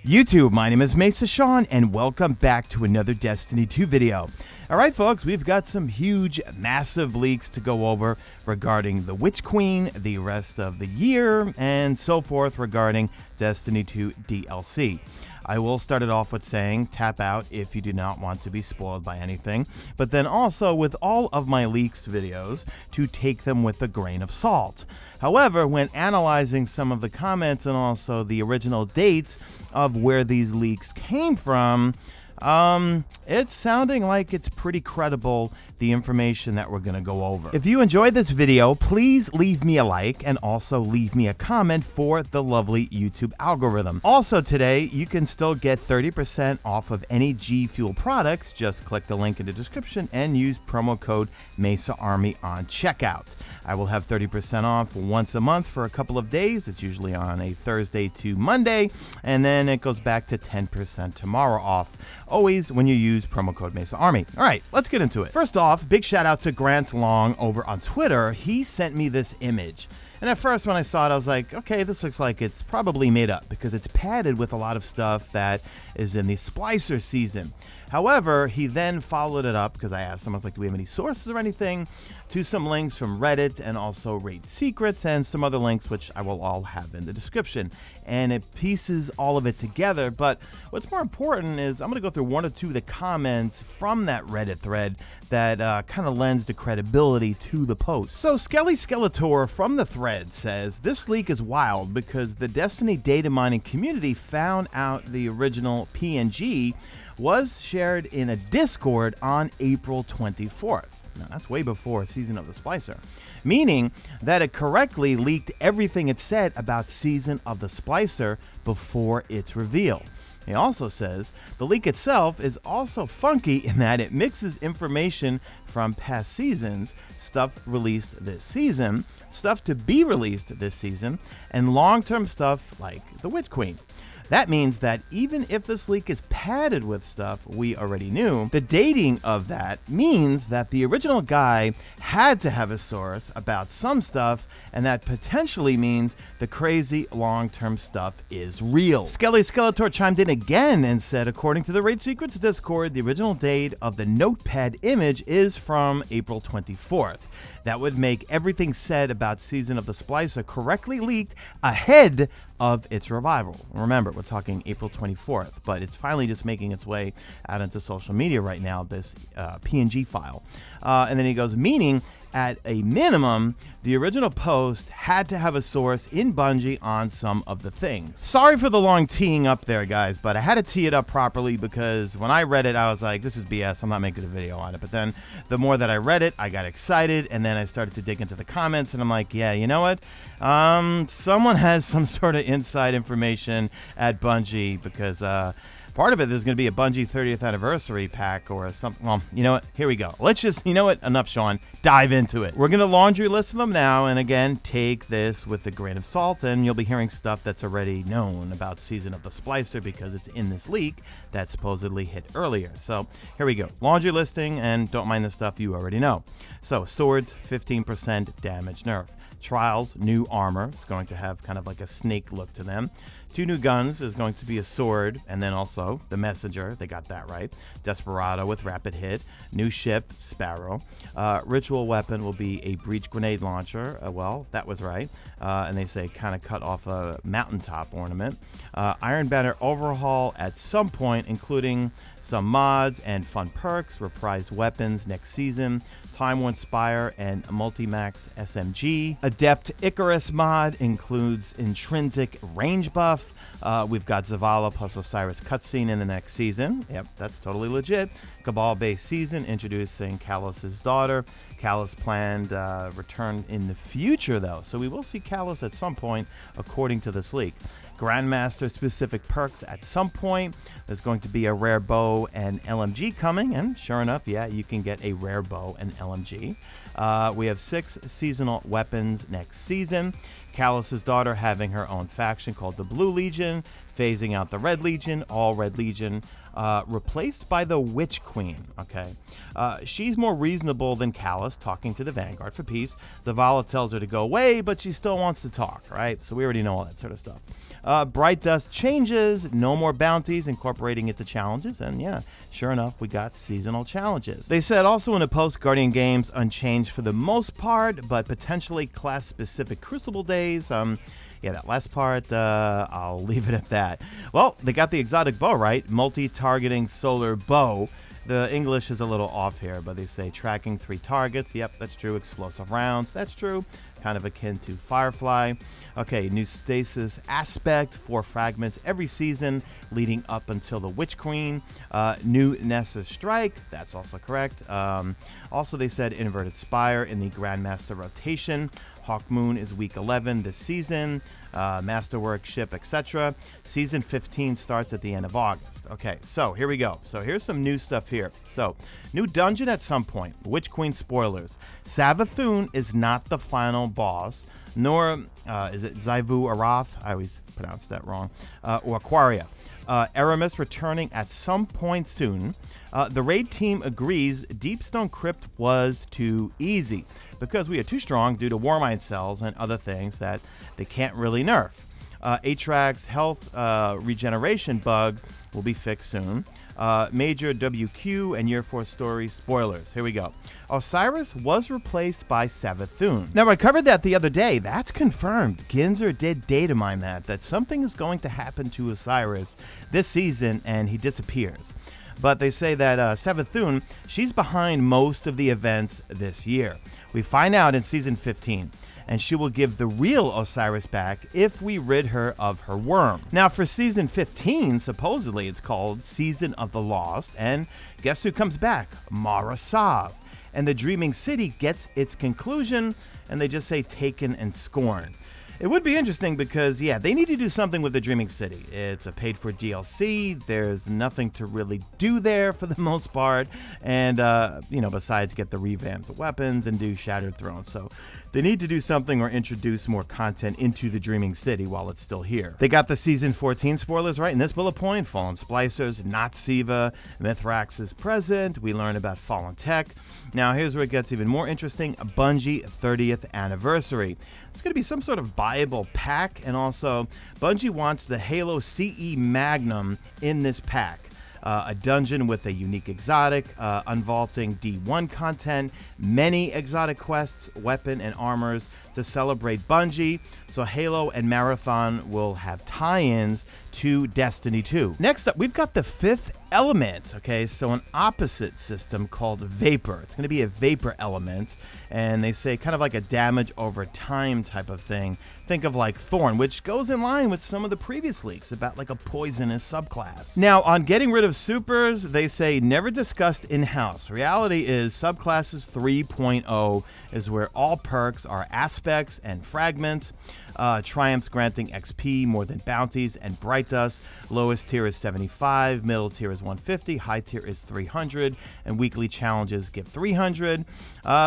YouTube, my name is Mesa Sean, and welcome back to another Destiny 2 video. Alright folks, we've got some huge, massive leaks to go over regarding the Witch Queen, the rest of the year, and so forth regarding Destiny 2 DLC. I will start it off with saying, tap out if you do not want to be spoiled by anything, but then also with all of my leaks videos, to take them with a grain of salt. However, when analyzing some of the comments and also the original dates of where these leaks came from, it's sounding like it's pretty credible, the information that we're gonna go over. If you enjoyed this video, please leave me a like and also leave me a comment for the lovely YouTube algorithm. Also today, you can still get 30% off of any G Fuel products. Just click the link in the description and use promo code Mesa Army on checkout. I will have 30% off once a month for a couple of days. It's usually on a Thursday to Monday, and then it goes back to 10% tomorrow off. Always when you use promo code Mesa Army. All right, let's get into it. First off, big shout out to Grant Long over on Twitter. He sent me this image. And at first when I saw it, I was like, okay, this looks like it's probably made up because it's padded with a lot of stuff that is in the Splicer season. However, he then followed it up because I asked him, I was like, do we have any sources or anything? To some links from Reddit and also Raid Secrets and some other links, which I will all have in the description. And it pieces all of it together. But what's more important is I'm going to go through one or two of the comments from that Reddit thread that kind of lends the credibility to the post. So Skelly Skeletor from the thread says, this leak is wild because the Destiny data mining community found out the original PNG was shared in a Discord on April 24th. Now, that's way before Season of the Splicer, meaning that it correctly leaked everything it said about Season of the Splicer before its reveal. He also says the leak itself is also funky in that it mixes information from past seasons, stuff released this season, stuff to be released this season, and long-term stuff like the Witch Queen. That means that even if this leak is padded with stuff we already knew, the dating of that means that the original guy had to have a source about some stuff, and that potentially means the crazy long-term stuff is real. Skelly Skeletor chimed in again and said, according to the Raid Secrets Discord, the original date of the notepad image is from April 24th. That would make everything said about Season of the Splicer correctly leaked ahead of its revival. Remember, we're talking April 24th, but it's finally just making its way out into social media right now, this PNG file. And then he goes, meaning at a minimum, the original post had to have a source in Bungie on some of the things. Sorry for the long teeing up there, guys, but I had to tee it up properly because when I read it, I was like, this is BS, I'm not making a video on it. But then the more that I read it, I got excited, and then I started to dig into the comments, and I'm like, yeah, you know what? Someone has some sort of inside information at Bungie because part of it is going to be a Bungie 30th anniversary pack or something. Well, you know what? Here we go. Let's just, you know what? Enough, Sean. Dive into it. We're going to laundry list them now. And again, take this with a grain of salt. And you'll be hearing stuff that's already known about Season of the Splicer because it's in this leak that supposedly hit earlier. So here we go. Laundry listing, and don't mind the stuff you already know. So swords, 15% damage nerf. Trials, new armor. It's going to have kind of like a snake look to them. 2 new guns is going to be a sword, and then also the messenger. They got that right. Desperado with rapid hit. New ship, Sparrow. Ritual weapon will be a breach grenade launcher. Well, that was right. And they say kind of cut off a mountaintop ornament. Iron Banner overhaul at some point, including some mods and fun perks. Reprised weapons next season. Time Worn Spire and Multi-Max SMG. Adept Icarus mod includes intrinsic range buff. We've got Zavala plus Osiris cutscene in the next season. Yep, that's totally legit. Cabal-based season introducing Callus's daughter. Callus planned return in the future, though, so we will see Callus at some point, according to this leak. Grandmaster specific perks at some point. There's going to be a rare bow and LMG coming, and sure enough, yeah, you can get a rare bow and LMG. We have 6 seasonal weapons next season. Callus's daughter having her own faction called the Blue Legion. phasing out the Red Legion, all Red Legion, replaced by the Witch Queen, okay? She's more reasonable than Callus, talking to the Vanguard for peace. Zavala tells her to go away, but she still wants to talk, right? So we already know all that sort of stuff. Bright Dust changes, no more bounties, incorporating it to challenges, and yeah, sure enough, we got seasonal challenges. They said also in the post-Guardian games, unchanged for the most part, but potentially class-specific Crucible days. Yeah, that last part, I'll leave it at that. Well, they got the exotic bow right, multi-targeting solar bow. The English is a little off here, but they say tracking 3 targets. Yep, that's true. Explosive rounds. That's true. Kind of akin to Firefly. Okay, new stasis aspect, 4 fragments every season leading up until the Witch Queen. New Nessus Strike. That's also correct. Also, they said inverted spire in the Grandmaster rotation. Hawk Moon is week 11 this season. Masterwork ship, etc. Season 15 starts at the end of August. Okay, so here we go. So here's some new stuff here. So, new dungeon at some point. Witch Queen spoilers. Savathun is not the final boss, nor is it Zyvu Arath? I always pronounce that wrong. Or Aquaria. Aramis returning at some point soon. The raid team agrees Deepstone Crypt was too easy because we are too strong due to Warmind cells and other things that they can't really nerf. Atrax health regeneration bug will be fixed soon. Major WQ and Year 4 story spoilers. Here we go. Osiris was replaced by Savathun. Now, I covered that the other day. That's confirmed. Ginzer did data mine that something is going to happen to Osiris this season and he disappears. But they say that Savathun, she's behind most of the events this year. We find out in Season 15. And she will give the real Osiris back if we rid her of her worm. Now for Season 15, supposedly it's called Season of the Lost, and guess who comes back? Mara Sav. And the Dreaming City gets its conclusion, and they just say taken and scorned. It would be interesting because, yeah, they need to do something with the Dreaming City. It's a paid-for DLC. There's nothing to really do there for the most part. And, besides get the revamped weapons and do Shattered Throne. So they need to do something or introduce more content into the Dreaming City while it's still here. They got the Season 14 spoilers right in this bullet point. Fallen Splicers, not Siva. Mithrax is present. We learn about Fallen Tech. Now, here's where it gets even more interesting. Bungie 30th anniversary. It's going to be some sort of Bible pack, and also Bungie wants the Halo CE Magnum in this pack. A dungeon with a unique exotic, unvaulting D1 content, many exotic quests, weapon, and armors to celebrate Bungie. So Halo and Marathon will have tie-ins to Destiny 2. Next up, we've got the 5th element, okay? So an opposite system called Vapor. It's going to be a Vapor element, and they say kind of like a damage over time type of thing. Think of like Thorn, which goes in line with some of the previous leaks about like a poisonous subclass. Now, on getting rid of supers, they say never discussed in-house. Reality is Subclasses 3.0 is where all perks are aspects and fragments. Triumphs granting XP more than bounties and Bright Dust. Lowest tier is 75, middle tier is 150, high tier is 300, and weekly challenges give 300.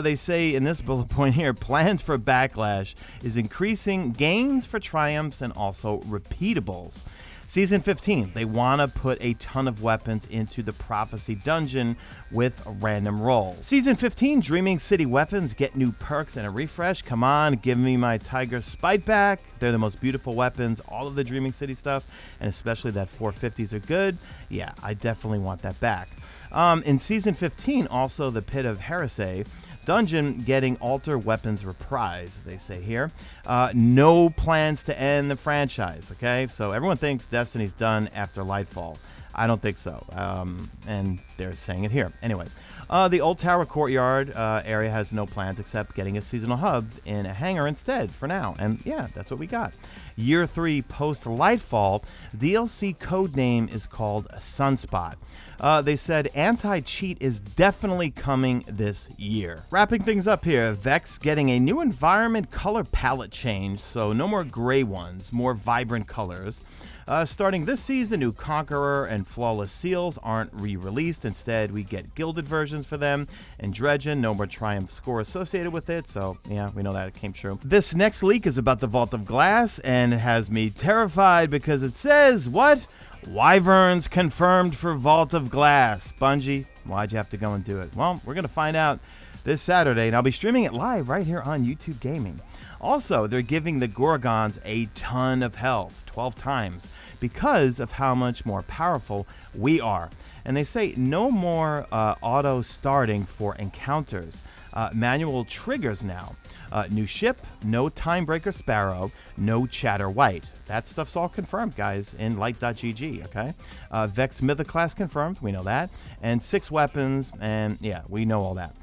They say in this bullet point here, plans for Backlash is increasing gains for Triumphs and also repeatables. Season 15, they want to put a ton of weapons into the Prophecy Dungeon with a random roll. Season 15, Dreaming City weapons get new perks and a refresh. Come on, give me my Tiger Spite back. They're the most beautiful weapons. All of the Dreaming City stuff, and especially that 450s are good. Yeah, I definitely want that back. In Season 15, also the Pit of Heresy dungeon getting altar weapons reprise, they say here. No plans to end the franchise, okay? So everyone thinks Destiny's done after Lightfall. I don't think so, and they're saying it here. Anyway, the Old Tower Courtyard area has no plans except getting a seasonal hub in a hangar instead for now. And yeah, that's what we got. Year 3 Post-Lightfall, DLC codename is called Sunspot. They said anti-cheat is definitely coming this year. Wrapping things up here, Vex getting a new environment color palette change, so no more gray ones, more vibrant colors. Starting this season, new Conqueror and Flawless Seals aren't re-released. Instead, we get gilded versions for them. And Dredgen, no more Triumph score associated with it. So, yeah, we know that it came true. This next leak is about the Vault of Glass, and it has me terrified because it says, what? Wyverns confirmed for Vault of Glass. Bungie, why'd you have to go and do it? Well, we're going to find out this Saturday, and I'll be streaming it live right here on YouTube Gaming. Also, they're giving the Gorgons a ton of health, 12 times, because of how much more powerful we are. And they say no more auto starting for encounters. Manual triggers now. New ship, no Timebreaker Sparrow, no Chatter White. That stuff's all confirmed, guys, in light.gg, okay? Vex Mythoclast confirmed, we know that. And 6 weapons, and yeah, we know all that.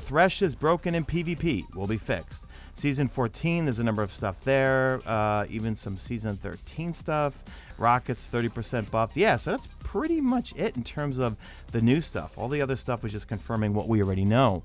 Thresh is broken in PvP, will be fixed. Season 14, there's a number of stuff there, even some Season 13 stuff. Rockets, 30% buff. Yeah, so that's pretty much it in terms of the new stuff. All the other stuff was just confirming what we already know.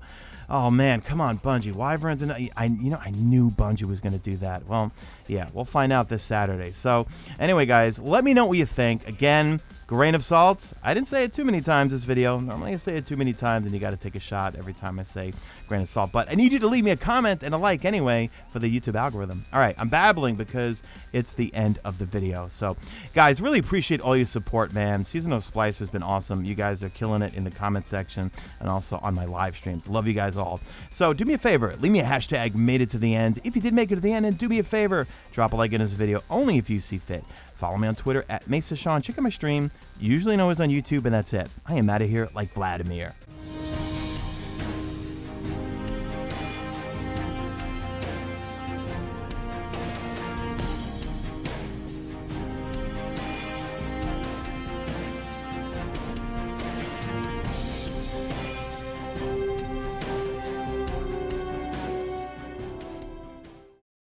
Oh, man, come on, Bungie. Wyverns, and I knew Bungie was going to do that. Well, yeah, we'll find out this Saturday. So, anyway, guys, let me know what you think. Again, grain of salt. I didn't say it too many times this video. Normally I say it too many times and you got to take a shot every time I say grain of salt. But I need you to leave me a comment and a like anyway for the YouTube algorithm. All right, I'm babbling because it's the end of the video. So, guys, really appreciate all your support, man. Season of Splice has been awesome. You guys are killing it in the comment section and also on my live streams. Love you guys all. So do me a favor. Leave me a hashtag made it to the end. If you did make it to the end, and do me a favor, drop a like in this video only if you see fit. Follow me on Twitter at Mesa Sean. Check out my stream. Usually know it's on YouTube, and that's it. I am out of here like Vladimir.